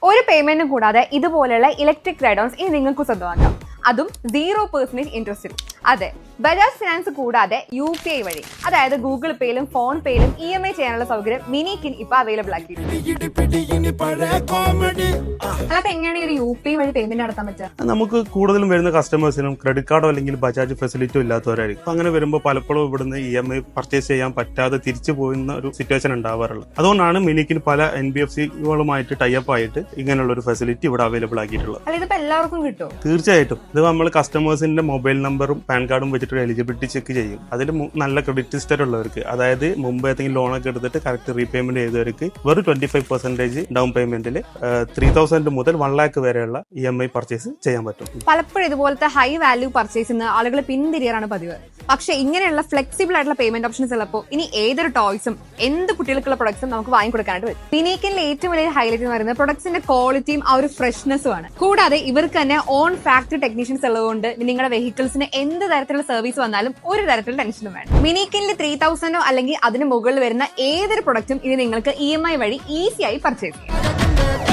ഒരു പേയ്മെന്റും കൂടാതെ ഇതുപോലെയുള്ള ഇലക്ട്രിക് റൈഡോൺസ് ഇനി നിങ്ങൾക്ക് സ്വന്തമാക്കാം. അതും 0% ഇൻട്രസ്റ്റിൽ. അതെ, ബജാജ് ഫിനാൻസ് കൂടാതെ UPI വഴി, അതായത് ഗൂഗിൾ പേയിലും ഫോൺ പേയിലും EMI ചെയ്യാനുള്ള സൗകര്യം മിനിക്കിൻ ഇപ്പൊ അവൈലബിൾ ആക്കിയിട്ടുണ്ട്. അപ്പൊ എങ്ങനെയാണ് ഒരു UPI വഴി പേയ്മെന്റ് നടത്താൻ പറ്റുക? നമുക്ക് കൂടുതലും വരുന്ന കസ്റ്റമേഴ്സിനും ക്രെഡിറ്റ് കാർഡോ അല്ലെങ്കിൽ ബജാജ് ഫെസിലിറ്റിയോ ഇല്ലാത്തവരായിരിക്കും. അപ്പൊ അങ്ങനെ വരുമ്പോൾ പലപ്പോഴും ഇവിടുന്ന് EMI പർച്ചേസ് ചെയ്യാൻ പറ്റാതെ തിരിച്ചു പോകുന്ന ഒരു സിറ്റുവേഷൻ ഉണ്ടാവാറുള്ളത്. അതുകൊണ്ടാണ് മിനിക്കിൻ പല NBFC-കളുമായിട്ട് ടൈപ്പ് ആയിട്ട് ഇങ്ങനെയുള്ള ഒരു ഫെസിലിറ്റി ഇവിടെ അവൈലബിൾ ആക്കിയിട്ടുള്ളത്. അല്ല, ഇതിപ്പോ എല്ലാവർക്കും കിട്ടും? തീർച്ചയായിട്ടും. ഇത് നമ്മൾ കസ്റ്റമേഴ്സിന്റെ മൊബൈൽ നമ്പറും പാൻ കാർഡും വെച്ചിട്ട് എലിജിബിലിറ്റി ചെക്ക് ചെയ്യും. അതിൽ നല്ല ക്രെഡിറ്റ് ഹിസ്റ്ററി ഉള്ളവർക്ക്, അതായത് മുമ്പ് ഏതെങ്കിലും ലോണൊക്കെ എടുത്തിട്ട് കറക്റ്റ് റീപേയ്മെന്റ് ചെയ്തവർക്ക് വെറും 25% ഡൗൺ പേയ്മെന്റിൽ 3000 മുതൽ 1 lakh വരെയുള്ള EMI പർച്ചേസ് ചെയ്യാൻ പറ്റും. പലപ്പോഴും ഇതുപോലത്തെ ഹൈ വാല്യൂ പർച്ചേസിന് ആളുകൾ പിന്തിരിയാറാണ് പതിവ്. പക്ഷെ ഇങ്ങനെയുള്ള ഫ്ലെക്സിബിൾ ആയിട്ടുള്ള പേയ്മെന്റ് ഓപ്ഷൻസ് ഉള്ളപ്പോൾ ഇനി ഏതൊരു ടോയ്സും എന്ത് കുട്ടികൾക്കുള്ള പ്രൊഡക്ട്സും നമുക്ക് വാങ്ങിക്കൊടുക്കാനായിട്ട് വരും. മിനിക്കിന്റെ ഏറ്റവും വലിയ ഹൈലൈറ്റ് എന്ന് പറയുന്നത് പ്രൊഡക്ട്സിന്റെ ക്വാളിറ്റിയും ആ ഒരു ഫ്രഷ്നെസ്സും ആണ്. കൂടാതെ ഇവർക്ക് തന്നെ ഓൺ ഫാക്ടറി ടെക്നീഷ്യൻസ് ഉള്ളതുകൊണ്ട് നിങ്ങളുടെ വെഹിക്കിൾസിന് എന്ത് തരത്തിലുള്ള സർവീസ് വന്നാലും ഒരു തരത്തിലുള്ള ടെൻഷനും വേണം. മിനിക്കിനിൽ 3000 അല്ലെങ്കിൽ അതിന് മുകളിൽ വരുന്ന ഏതൊരു പ്രൊഡക്റ്റും ഇത് നിങ്ങൾക്ക് EMI വഴി ഈസിയായി പർച്ചേസ് ചെയ്യാം.